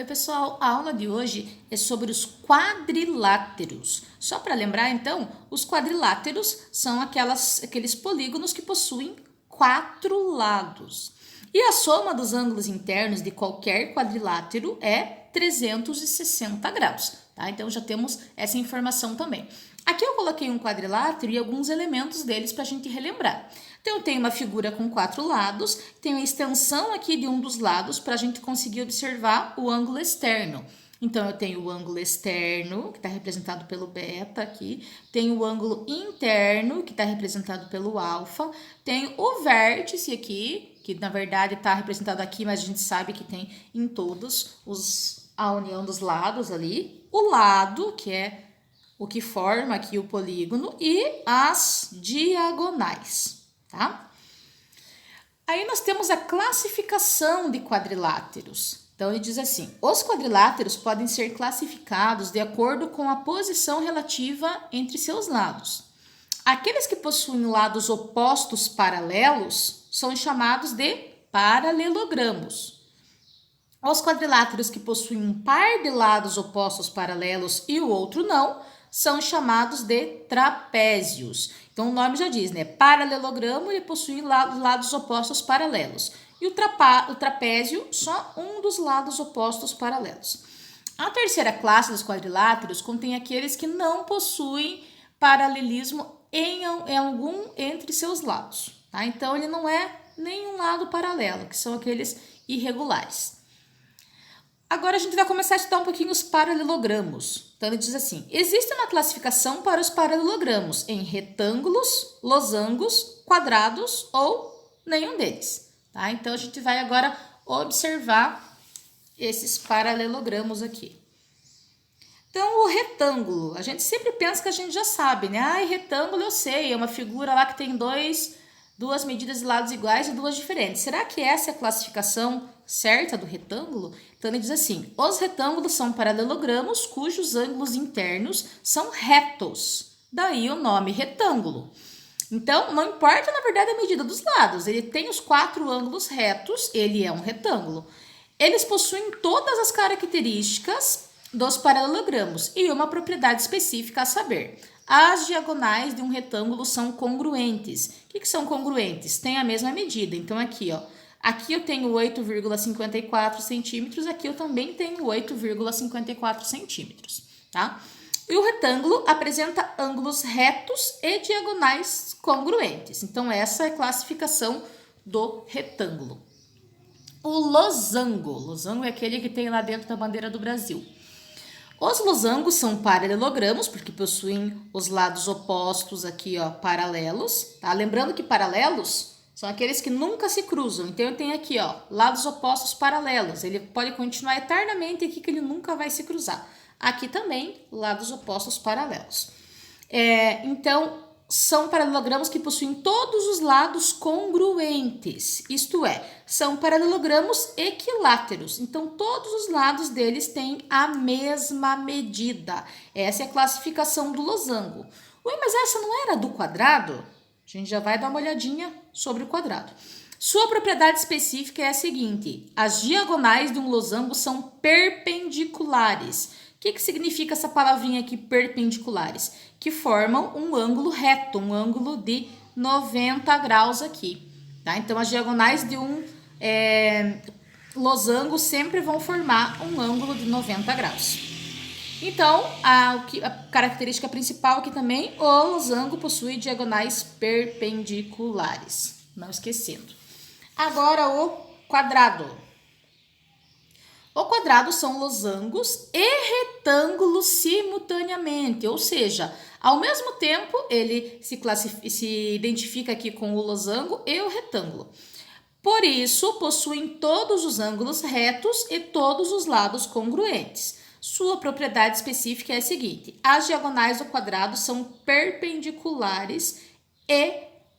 pessoal, a aula de hoje é sobre os quadriláteros. Só para lembrar, então, os quadriláteros são aqueles polígonos que possuem 4 lados. E a soma dos ângulos internos de qualquer quadrilátero é 360 graus, tá? Então, já temos essa informação também. Aqui eu coloquei um quadrilátero e alguns elementos deles para a gente relembrar. Então, eu tenho uma figura com 4 lados, tenho a extensão aqui de um dos lados para a gente conseguir observar o ângulo externo. Então, eu tenho o ângulo externo, que está representado pelo beta aqui, tenho o ângulo interno, que está representado pelo alfa, tenho o vértice aqui, que na verdade está representado aqui, mas a gente sabe que tem em todos a união dos lados ali, o lado, que é o que forma aqui o polígono, e as diagonais, tá? Aí nós temos a classificação de quadriláteros. Então, ele diz assim, os quadriláteros podem ser classificados de acordo com a posição relativa entre seus lados. Aqueles que possuem lados opostos paralelos são chamados de paralelogramos. Os quadriláteros que possuem um par de lados opostos paralelos e o outro não, são chamados de trapézios. Então, o nome já diz, né? Paralelogramo, ele possui lados opostos paralelos. E o trapézio, só um dos lados opostos paralelos. A terceira classe dos quadriláteros contém aqueles que não possuem paralelismo em algum entre seus lados, tá? Então, ele não é nenhum lado paralelo, que são aqueles irregulares. Agora a gente vai começar a estudar um pouquinho os paralelogramos. Então ele diz assim, existe uma classificação para os paralelogramos em retângulos, losangos, quadrados ou nenhum deles. Tá? Então a gente vai agora observar esses paralelogramos aqui. Então o retângulo, a gente sempre pensa que a gente já sabe, né? Ah, retângulo eu sei, é uma figura lá que tem duas medidas de lados iguais e duas diferentes. Será que essa é a classificação certa do retângulo? Então, ele diz assim, os retângulos são paralelogramos cujos ângulos internos são retos. Daí o nome retângulo. Então, não importa, na verdade, a medida dos lados. Ele tem os 4 ângulos retos, ele é um retângulo. Eles possuem todas as características dos paralelogramos e uma propriedade específica a saber. As diagonais de um retângulo são congruentes. O que são congruentes? Tem a mesma medida. Então, aqui, ó. Aqui eu tenho 8,54 centímetros, aqui eu também tenho 8,54 centímetros, tá? E o retângulo apresenta ângulos retos e diagonais congruentes. Então, essa é a classificação do retângulo. O losango. Losango é aquele que tem lá dentro da bandeira do Brasil. Os losangos são paralelogramos, porque possuem os lados opostos aqui, ó, paralelos, tá? Lembrando que paralelos são aqueles que nunca se cruzam. Então, eu tenho aqui, ó, lados opostos paralelos. Ele pode continuar eternamente aqui, que ele nunca vai se cruzar. Aqui também, lados opostos paralelos. Então, são paralelogramos que possuem todos os lados congruentes. Isto é, são paralelogramos equiláteros. Então, todos os lados deles têm a mesma medida. Essa é a classificação do losango. Ué, mas essa não era do quadrado? A gente já vai dar uma olhadinha sobre o quadrado. Sua propriedade específica é a seguinte, as diagonais de um losango são perpendiculares. O que significa essa palavrinha aqui, perpendiculares? Que formam um ângulo reto, um ângulo de 90 graus aqui. Tá? Então, as diagonais de um losango sempre vão formar um ângulo de 90 graus. Então, a característica principal aqui também, o losango possui diagonais perpendiculares. Não esquecendo. Agora, o quadrado. O quadrado são losangos e retângulos simultaneamente, ou seja, ao mesmo tempo ele se identifica aqui com o losango e o retângulo. Por isso, possuem todos os ângulos retos e todos os lados congruentes. Sua propriedade específica é a seguinte, as diagonais do quadrado são perpendiculares e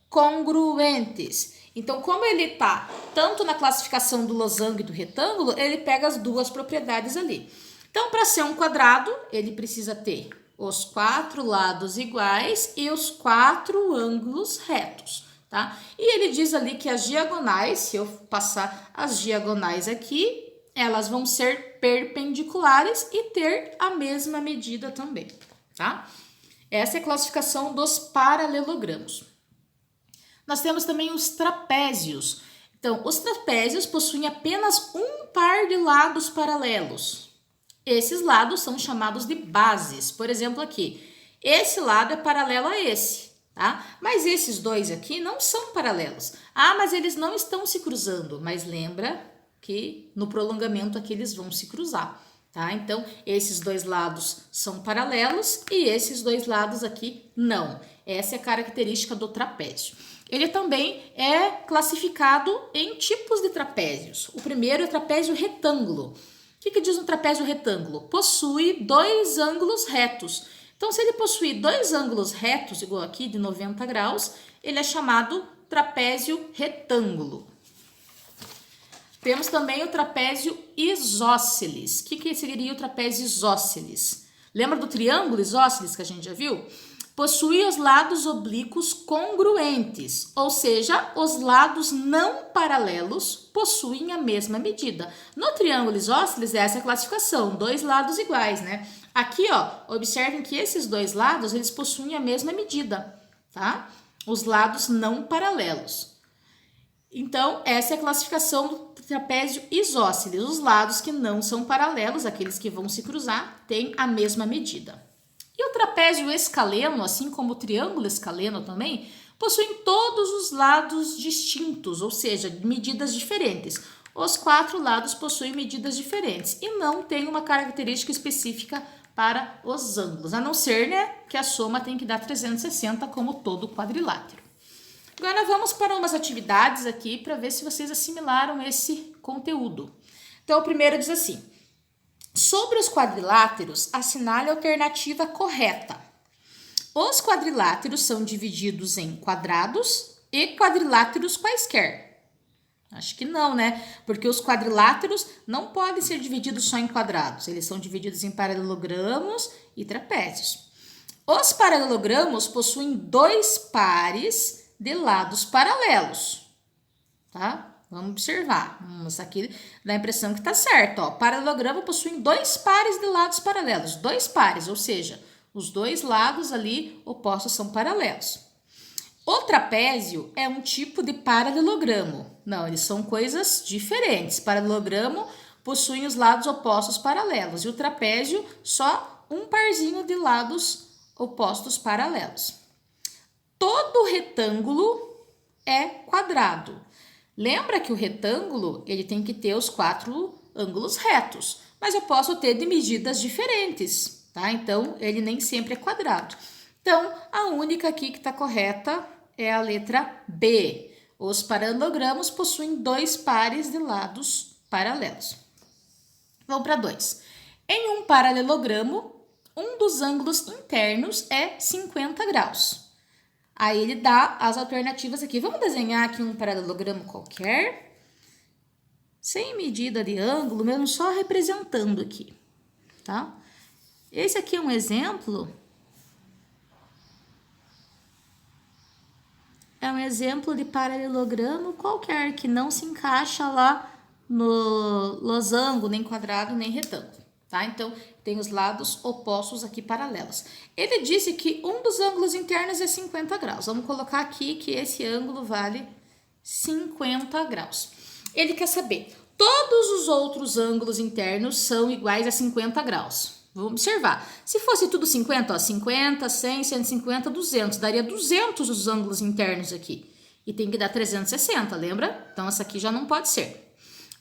congruentes. Então, como ele está tanto na classificação do losango e do retângulo, ele pega as duas propriedades ali. Então, para ser um quadrado, ele precisa ter os 4 lados iguais e os 4 ângulos retos, tá? E ele diz ali que as diagonais, se eu passar as diagonais aqui, elas vão ser ser perpendiculares e ter a mesma medida também, tá? Essa é a classificação dos paralelogramos. Nós temos também os trapézios. Então, os trapézios possuem apenas um par de lados paralelos. Esses lados são chamados de bases. Por exemplo, aqui, esse lado é paralelo a esse, tá? Mas esses dois aqui não são paralelos. Ah, mas eles não estão se cruzando. Mas lembra que no prolongamento aqui eles vão se cruzar, tá? Então, esses dois lados são paralelos e esses dois lados aqui não. Essa é a característica do trapézio. Ele também é classificado em tipos de trapézios. O primeiro é o trapézio retângulo. O que diz um trapézio retângulo? Possui dois ângulos retos. Então, se ele possuir dois ângulos retos, igual aqui, de 90 graus, ele é chamado trapézio retângulo. Temos também o trapézio isósceles. O que seria o trapézio isósceles? Lembra do triângulo isósceles que a gente já viu? Possui os lados oblíquos congruentes, ou seja, os lados não paralelos possuem a mesma medida. No triângulo isósceles, essa é a classificação, dois lados iguais, né? Aqui, ó, observem que esses dois lados, eles possuem a mesma medida, tá? Os lados não paralelos. Então, essa é a classificação do trapézio isósceles. Os lados que não são paralelos, aqueles que vão se cruzar, têm a mesma medida. E o trapézio escaleno, assim como o triângulo escaleno também, possuem todos os lados distintos, ou seja, medidas diferentes. Os quatro lados possuem medidas diferentes e não tem uma característica específica para os ângulos, a não ser, né, que a soma tem que dar 360 como todo quadrilátero. Agora vamos para umas atividades aqui para ver se vocês assimilaram esse conteúdo. Então, o primeiro diz assim: sobre os quadriláteros, assinale a alternativa correta. Os quadriláteros são divididos em quadrados e quadriláteros quaisquer. Acho que não, né? Porque os quadriláteros não podem ser divididos só em quadrados. Eles são divididos em paralelogramos e trapézios. Os paralelogramos possuem dois pares de lados paralelos, tá? Vamos observar. Isso aqui dá a impressão que está certo. Ó. Paralelogramo possui dois pares de lados paralelos. Dois pares, ou seja, os dois lados ali opostos são paralelos. O trapézio é um tipo de paralelogramo. Não, eles são coisas diferentes. Paralelogramo possui os lados opostos paralelos. E o trapézio, só um parzinho de lados opostos paralelos. Todo retângulo é quadrado. Lembra que o retângulo, ele tem que ter os quatro ângulos retos, mas eu posso ter de medidas diferentes, tá? Então, ele nem sempre é quadrado. Então, a única aqui que está correta é a letra B. Os paralelogramos possuem dois pares de lados paralelos. Vamos para 2. Em um paralelogramo, um dos ângulos internos é 50 graus. Aí ele dá as alternativas aqui. Vamos desenhar aqui um paralelogramo qualquer, sem medida de ângulo, mesmo só representando aqui, tá? Esse aqui é um exemplo. É um exemplo de paralelogramo qualquer, que não se encaixa lá no losango, nem quadrado, nem retângulo, tá? Então, tem os lados opostos aqui paralelos. Ele disse que um dos ângulos internos é 50 graus. Vamos colocar aqui que esse ângulo vale 50 graus. Ele quer saber, todos os outros ângulos internos são iguais a 50 graus. Vamos observar. Se fosse tudo 50, ó, 50, 100, 150, 200. Daria 200 os ângulos internos aqui. E tem que dar 360, lembra? Então, essa aqui já não pode ser.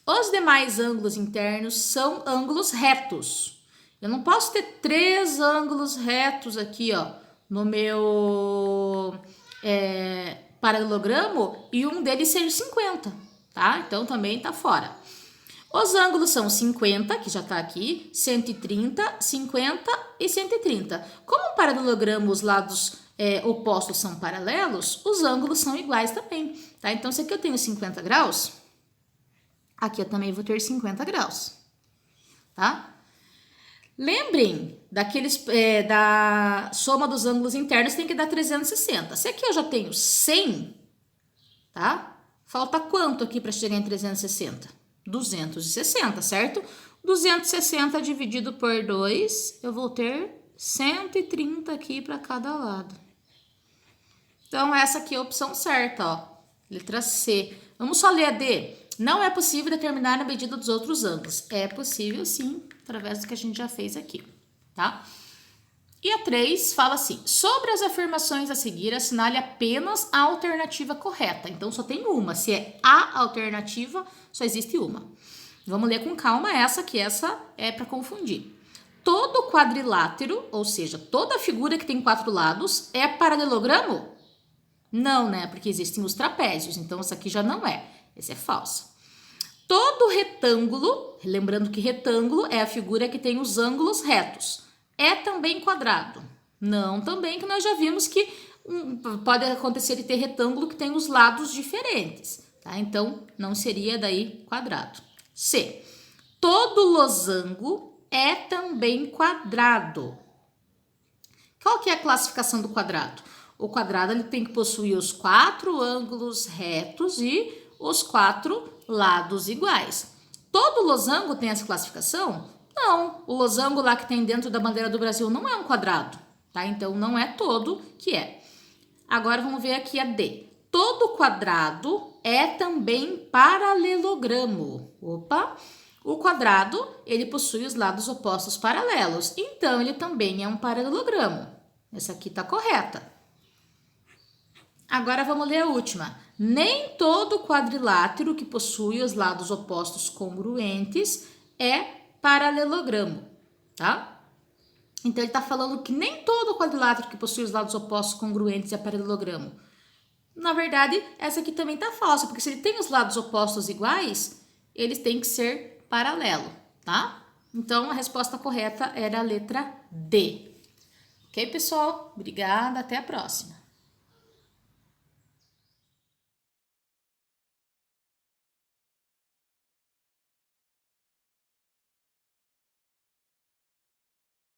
Os demais ângulos internos são ângulos retos. Eu não posso ter 3 ângulos retos aqui, ó, no meu paralelogramo e um deles seja 50, tá? Então, também tá fora. Os ângulos são 50, que já tá aqui, 130, 50 e 130. Como o paralelogramo, os lados opostos são paralelos, os ângulos são iguais também, tá? Então, se aqui eu tenho 50 graus, aqui eu também vou ter 50 graus, tá? Lembrem da soma dos ângulos internos, tem que dar 360. Se aqui eu já tenho 100, tá? Falta quanto aqui para chegar em 360? 260, certo? 260 dividido por 2, eu vou ter 130 aqui para cada lado. Então, essa aqui é a opção certa, ó. Letra C. Vamos só ler a D. Não é possível determinar a medida dos outros ângulos. É possível, sim, através do que a gente já fez aqui, tá? E a 3 fala assim: sobre as afirmações a seguir, assinale apenas a alternativa correta. Então, só tem uma. Se é a alternativa, só existe uma. Vamos ler com calma essa, que essa é para confundir. Todo quadrilátero, ou seja, toda figura que tem 4 lados, é paralelogramo? Não, né? Porque existem os trapézios, então essa aqui já não é. Essa é falsa. Todo retângulo, lembrando que retângulo é a figura que tem os ângulos retos, é também quadrado? Não, também, que nós já vimos que pode acontecer de ter retângulo que tem os lados diferentes, tá? Então, não seria daí quadrado. C. Todo losango é também quadrado. Qual que é a classificação do quadrado? O quadrado ele tem que possuir os 4 ângulos retos e os 4 lados iguais. Todo losango tem essa classificação? Não, o losango lá que tem dentro da bandeira do Brasil não é um quadrado, tá? Então, não é todo que é. Agora, vamos ver aqui a D. Todo quadrado é também paralelogramo. Opa! O quadrado, ele possui os lados opostos paralelos, então ele também é um paralelogramo. Essa aqui tá correta. Agora vamos ler a última. Nem todo quadrilátero que possui os lados opostos congruentes é paralelogramo, tá? Então ele tá falando que nem todo quadrilátero que possui os lados opostos congruentes é paralelogramo. Na verdade, essa aqui também tá falsa, porque se ele tem os lados opostos iguais, eles têm que ser paralelo, tá? Então, a resposta correta era a letra D. Ok, pessoal? Obrigada, até a próxima.